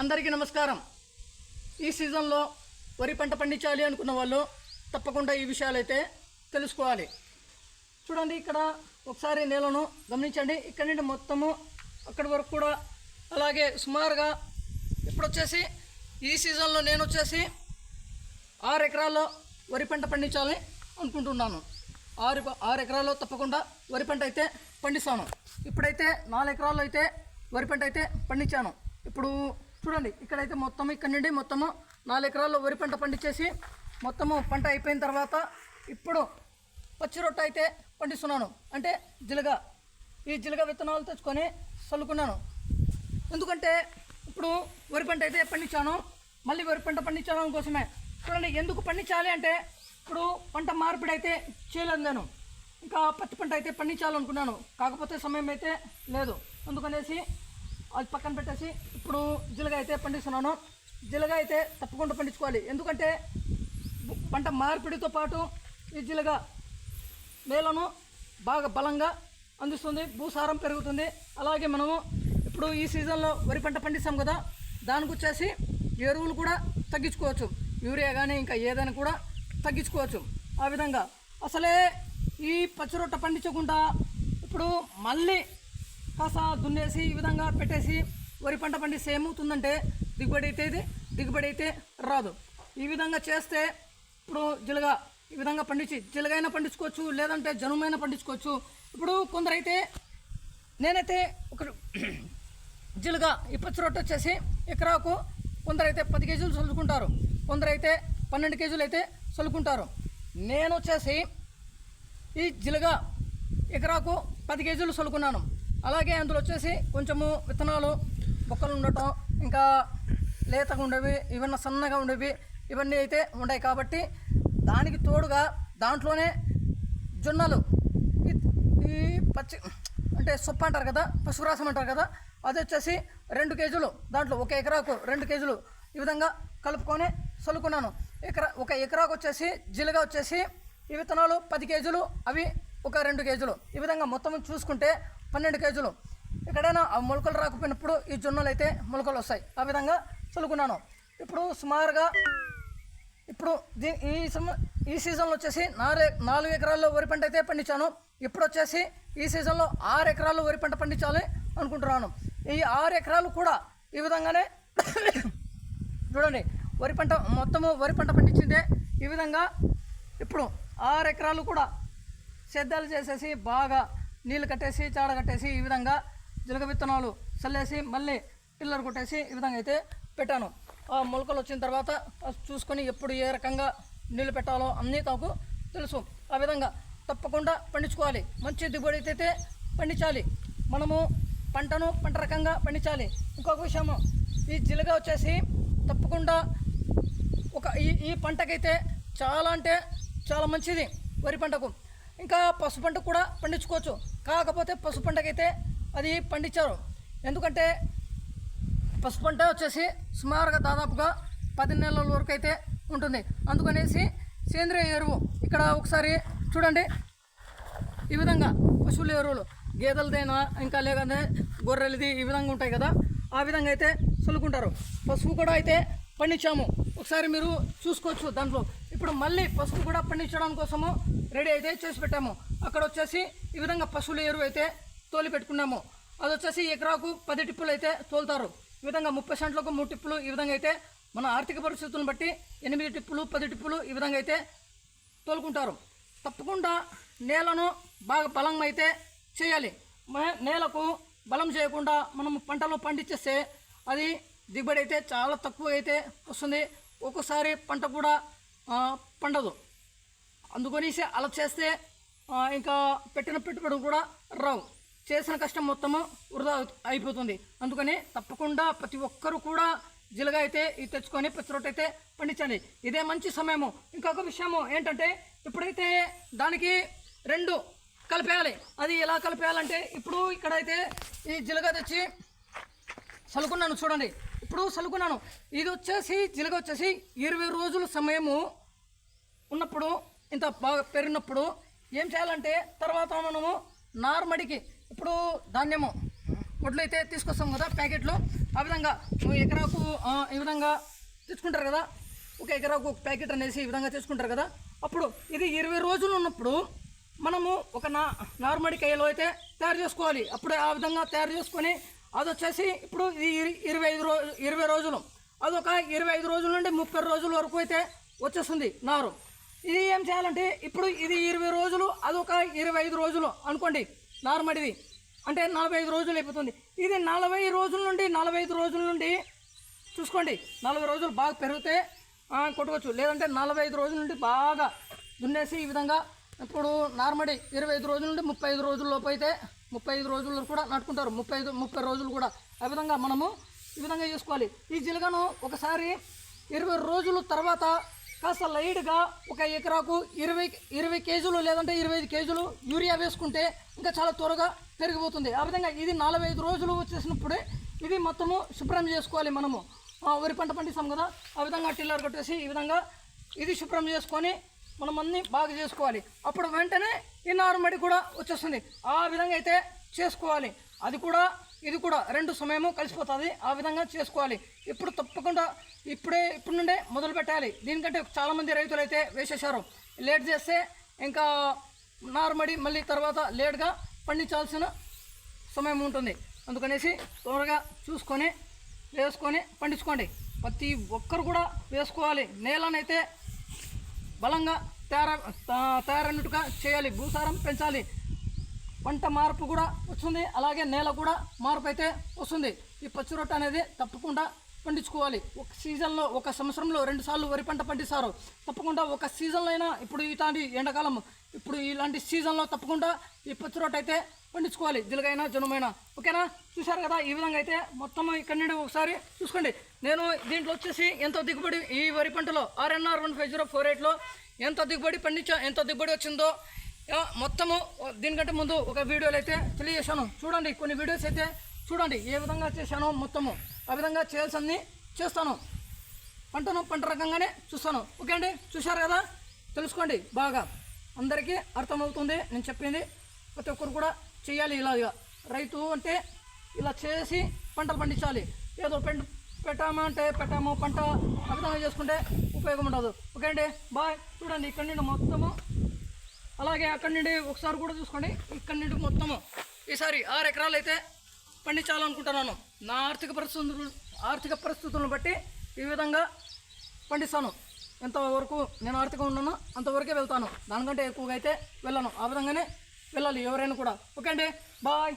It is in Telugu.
అందరికీ నమస్కారం. ఈ సీజన్లో వరి పంట పండించాలి అనుకున్న వాళ్ళు తప్పకుండా ఈ విషయాలైతే తెలుసుకోవాలి. చూడండి, ఇక్కడ ఒకసారి నేలను గమనించండి. ఇక్కడ నుండి మొత్తము అక్కడి వరకు కూడా అలాగే సుమారుగా ఇప్పుడు వచ్చేసి ఈ సీజన్లో నేను వచ్చేసి 6 ఎకరాల్లో వరి పంట పండించాలి అనుకుంటున్నాను. 6 ఎకరాల్లో తప్పకుండా వరి పంట అయితే పండిస్తాను. ఇప్పుడైతే 4 ఎకరాల్లో అయితే వరి పంట అయితే పండించాను. ఇప్పుడు చూడండి, ఇక్కడైతే మొత్తం ఇక్కడ నుండి మొత్తము 4 ఎకరాల్లో వరి పంట పండించేసి మొత్తము పంట అయిపోయిన తర్వాత ఇప్పుడు పచ్చి రొట్టె అయితే పండిస్తున్నాను. అంటే జిలుగా, ఈ జిలుగా విత్తనాలు తెచ్చుకొని చల్లుకున్నాను. ఎందుకంటే ఇప్పుడు వరి పంట అయితే పండించాను, మళ్ళీ వరి పంట పండించడం కోసమే. చూడండి, ఎందుకు పండించాలి అంటే ఇప్పుడు పంట మార్పిడి అయితే చేయలేదు నేను. ఇంకా పత్తి పంట అయితే పండించాలనుకున్నాను, కాకపోతే సమయం అయితే లేదు. అందుకనేసి అది పక్కన పెట్టేసి ఇప్పుడు జిలుగా అయితే పండిస్తున్నాను. జిలుగా అయితే తప్పకుండా పండించుకోవాలి. ఎందుకంటే పంట మార్పిడితో పాటు ఈ జిలుగా నేలను బాగా బలంగా అందిస్తుంది, భూసారం పెరుగుతుంది. అలాగే మనము ఇప్పుడు ఈ సీజన్లో వరి పంట పండిస్తాం కదా, దానికి వచ్చేసి ఎరువులు కూడా తగ్గించుకోవచ్చు. యూరియా కానీ ఇంకా ఏదైనా కూడా తగ్గించుకోవచ్చు. ఆ విధంగా అసలే ఈ పచ్చి రొట్టె పండించకుండా ఇప్పుడు మళ్ళీ కాస దున్నేసి ఈ విధంగా పెట్టేసి వరి పంట పండిస్తే ఏమవుతుందంటే దిగుబడి అయితే రాదు. ఈ విధంగా చేస్తే ఇప్పుడు జిలుగా ఈ విధంగా పండించి జిలుగైనా పండించుకోవచ్చు, లేదంటే జనుమైనా పండించుకోవచ్చు. ఇప్పుడు కొందరైతే నేనైతే ఒక జిలుగా ఈ పచ్చి రొట్టె వచ్చేసి ఎకరాకు కొందరైతే 10 కేజీలు చల్లుకుంటారు, కొందరైతే 12 కేజీలు అయితే చల్లుకుంటారు. నేను వచ్చేసి ఈ జిలుగా ఎకరాకు 10 కేజీలు చల్లుకున్నాను. అలాగే అందులో వచ్చేసి కొంచెము విత్తనాలు బొక్కలు ఉండటం, ఇంకా లేతగా ఉండేవి, ఇవన్నీ సన్నగా ఉండేవి, ఇవన్నీ అయితే ఉన్నాయి. కాబట్టి దానికి తోడుగా దాంట్లోనే జొన్నలు, ఈ పచ్చి అంటే సొప్ప అంటారు కదా, పశుగ్రాసం అంటారు కదా, అది వచ్చేసి 2 కేజీలు, దాంట్లో ఒక ఎకరాకు 2 కేజీలు ఈ విధంగా కలుపుకొని చల్లుకున్నాను. ఒక ఎకరాకు వచ్చేసి జిలుగా వచ్చేసి ఈ విత్తనాలు 10 కేజీలు, అవి ఒక 2 కేజీలు, ఈ విధంగా మొత్తం చూసుకుంటే 12 కేజీలు. ఎక్కడైనా ఆ మొలకలు రాకపోయినప్పుడు ఈ జొన్నలు అయితే మొలకలు వస్తాయి. ఆ విధంగా చల్లుకున్నాను. ఇప్పుడు సుమారుగా ఇప్పుడు ఈ సీజన్లో వచ్చేసి 4 ఎకరాల్లో వరి పంట అయితే పండించాను. ఇప్పుడు వచ్చేసి ఈ సీజన్లో 6 ఎకరాల్లో వరి పంట పండించాలి అనుకుంటున్నాను. ఈ 6 ఎకరాలు కూడా ఈ విధంగానే చూడండి, వరి పంట మొత్తము వరి పంట పండించిందే. ఈ విధంగా ఇప్పుడు 6 ఎకరాలు కూడా సేద్యాలు చేసేసి బాగా నీళ్ళు కట్టేసి చాడ కట్టేసి ఈ విధంగా జిలుగ విత్తనాలు చల్లేసి మళ్ళీ టిల్లర్ కొట్టేసి ఈ విధంగా అయితే పెట్టాను. ఆ మొలకలు వచ్చిన తర్వాత చూసుకొని ఎప్పుడు ఏ రకంగా నీళ్ళు పెట్టాలో అన్నీ నాకు తెలుసు. ఆ విధంగా తప్పకుండా పండించుకోవాలి. మంచి దిగుబడి అయితే పండించాలి. మనము పంట రకంగా పండించాలి. ఇంకొక విషయము, ఈ జిలుగ వచ్చేసి తప్పకుండా ఈ పంటకైతే చాలా అంటే చాలా మంచిది వరి పంటకు. ఇంకా పసుపు పంట కూడా పండించుకోవచ్చు, కాకపోతే పసుపు పంటకైతే అది పండించారు. ఎందుకంటే పసుపు పంట వచ్చేసి సుమారుగా దాదాపుగా 10 నెలల వరకు అయితే ఉంటుంది. అందుకనేసి సేంద్రియ ఎరువు ఇక్కడ ఒకసారి చూడండి, ఈ విధంగా పశువుల ఎరువులు గేదెలదైనా ఇంకా లేకపోతే గొర్రెలది ఈ విధంగా ఉంటాయి కదా, ఆ విధంగా అయితే చల్లుకుంటారు. పసుపు కూడా అయితే పండించాము, ఒకసారి మీరు చూసుకోవచ్చు. దాంట్లో ఇప్పుడు మళ్ళీ పసుపు కూడా పండించడం కోసము రెడీ అయితే చేసి పెట్టాము. అక్కడ వచ్చేసి ఈ విధంగా పశువుల ఎరువు అయితే తోలి పెట్టుకున్నాము. అది వచ్చేసి ఎకరాకు 10 టిప్పులు అయితే తోలుతారు. ఈ విధంగా 30 సెంట్లకు 3 టిప్పులు, ఈ విధంగా అయితే మన ఆర్థిక పరిస్థితులను బట్టి 8 టిప్పులు 10 టిప్పులు ఈ విధంగా అయితే తోలుకుంటారు. తప్పకుండా నేలను బాగా బలం అయితే చేయాలి. నేలకు బలం చేయకుండా మనం పంటలు పండించేస్తే అది దిగుబడి అయితే చాలా తక్కువ అయితే వస్తుంది. ఒక్కోసారి పంట కూడా పండదు. అందుకనేసి అలా చేస్తే ఇంకా పెట్టిన పెట్టుబడి కూడా రావు, చేసిన కష్టం మొత్తము వృధా అయిపోతుంది. అందుకని తప్పకుండా ప్రతి ఒక్కరూ కూడా జిలుగా అయితే తెచ్చుకొని పచ్చి రొట్టె అయితే పండించండి. ఇదే మంచి సమయము. ఇంకొక విషయము ఏంటంటే, ఇప్పుడైతే దానికి 2 కలిపేయాలి. అది ఎలా కలిపేయాలంటే, ఇప్పుడు ఇక్కడైతే ఈ జిలుగా తెచ్చి చల్లుకున్నాను. చూడండి, ఇప్పుడు చల్లుకున్నాను. ఇది వచ్చేసి జిలుగా వచ్చేసి 20 రోజుల సమయము ఉన్నప్పుడు, ఇంత బాగా పెరిగినప్పుడు ఏం చేయాలంటే, తర్వాత మనము నార్మడికి ఇప్పుడు ధాన్యము వడ్లు అయితే తీసుకొస్తాం కదా ప్యాకెట్లు, ఆ విధంగా ఎకరాకు ఈ విధంగా తెచ్చుకుంటారు కదా, ఒక ఎకరాకు ఒక ప్యాకెట్ అనేసి ఈ విధంగా తెచ్చుకుంటారు కదా. అప్పుడు ఇది 20 రోజులు ఉన్నప్పుడు మనము ఒక నార్మడి కాయలు అయితే తయారు చేసుకోవాలి. అప్పుడే ఆ విధంగా తయారు చేసుకొని అది వచ్చేసి ఇప్పుడు ఇది 20 రోజులు, అదొక 25 రోజుల నుండి 30 రోజుల వరకు అయితే వచ్చేస్తుంది నారు. ఇది ఏం చేయాలంటే ఇప్పుడు ఇది 20 రోజులు, అదొక 25 రోజులు అనుకోండి నార్మడిది, అంటే 45 రోజులు అయిపోతుంది. ఇది 40 రోజుల నుండి 45 రోజుల నుండి చూసుకోండి, 40 రోజులు బాగా పెరిగితే కొట్టుకోవచ్చు, లేదంటే 45 రోజుల నుండి బాగా దున్నేసి ఈ విధంగా ఇప్పుడు నార్మడి 25 రోజుల నుండి 35 రోజుల లోపు అయితే 35 రోజులు కూడా నాటుకుంటారు, 30 రోజులు కూడా. ఆ విధంగా మనము ఈ విధంగా చేసుకోవాలి. ఈ జిలగను ఒకసారి 20 రోజుల తర్వాత కాస్త లైట్గా ఒక ఎకరాకు 20 కేజీలు లేదంటే 25 కేజీలు యూరియా వేసుకుంటే ఇంకా చాలా త్వరగా పెరిగిపోతుంది. ఆ విధంగా ఇది 45 రోజులు వచ్చేసినప్పుడే ఇది మొత్తము శుభ్రం చేసుకోవాలి. మనము వరి పంట పండిస్తాం కదా, ఆ విధంగా టిల్లర్ కట్టేసి ఈ విధంగా ఇది శుభ్రం చేసుకొని మనం అన్నీ బాగా చేసుకోవాలి. అప్పుడు వెంటనే ఈ నారుమడి కూడా వచ్చేస్తుంది. ఆ విధంగా అయితే చేసుకోవాలి. అది కూడా ఇది కూడా రెండు సమయము కలిసిపోతుంది. ఆ విధంగా చేసుకోవాలి. ఇప్పుడు తప్పకుండా ఇప్పుడు నుండే మొదలు పెట్టాలి. దీనికంటే చాలామంది రైతులు అయితే వేసేశారు. లేట్ చేస్తే ఇంకా నారుమడి మళ్ళీ తర్వాత లేట్గా పండించాల్సిన సమయం ఉంటుంది. అందుకనేసి త్వరగా చూసుకొని వేసుకొని పండించుకోండి. ప్రతి ఒక్కరు కూడా వేసుకోవాలి. నేలనైతే బలంగా తయారైనట్టుగా చేయాలి. భూసారం పెంచాలి. పంట మార్పు కూడా వస్తుంది, అలాగే నేల కూడా మార్పు అయితే వస్తుంది. ఈ పచ్చి రొట్టె అనేది తప్పకుండా పండించుకోవాలి. ఒక సీజన్లో ఒక సంవత్సరంలో 2 సార్లు వరి పంట పండిస్తారు. తప్పకుండా ఒక సీజన్లో అయినా ఇప్పుడు ఇలాంటి ఎండాకాలం ఇప్పుడు ఇలాంటి సీజన్లో తప్పకుండా ఈ పచ్చి రొట్టె అయితే పండించుకోవాలి. జిలగైనా జనుమైనా. ఓకేనా? చూశారు కదా, ఈ విధంగా అయితే మొత్తం ఇక్కడ నుండి ఒకసారి చూసుకోండి. నేను దీంట్లో వచ్చేసి ఎంత దిగుబడి ఈ వరి పంటలో RNR 15048లో ఎంత దిగుబడి వచ్చిందో మొత్తము దీనికంటే ముందు ఒక వీడియోలు అయితే తెలియజేశాను. చూడండి, కొన్ని వీడియోస్ అయితే చూడండి ఏ విధంగా చేశానో మొత్తము ఆ విధంగా చేయాల్సింది చేస్తాను. పంట రకంగానే చూస్తాను. ఓకే అండి, చూశారు కదా, తెలుసుకోండి. బాగా అందరికీ అర్థమవుతుంది నేను చెప్పింది. ప్రతి ఒక్కరు కూడా చేయాలి. ఇలాగా రైతు అంటే ఇలా చేసి పంటలు పండించాలి. ఏదో పెట్టాము పంట ఆ విధంగా చేసుకుంటే ఉపయోగం ఉండదు. ఓకే అండి, బాయ్. చూడండి ఇక్కడ నుండి మొత్తము, అలాగే అక్కడి నుండి ఒకసారి కూడా చూసుకోండి. ఇక్కడి నుండి మొత్తము ఈసారి 6 ఎకరాలు అయితే పండించాలనుకుంటున్నాను. నా ఆర్థిక పరిస్థితులను బట్టి ఈ విధంగా పండిస్తాను. ఎంతవరకు నేను ఆర్థికంగా ఉన్నానో అంతవరకే వెళ్తాను. దానికంటే ఎక్కువగా అయితే వెళ్ళను. ఆ విధంగానే వెళ్ళాలి ఎవరైనా కూడా. ఓకే అండి, బాయ్.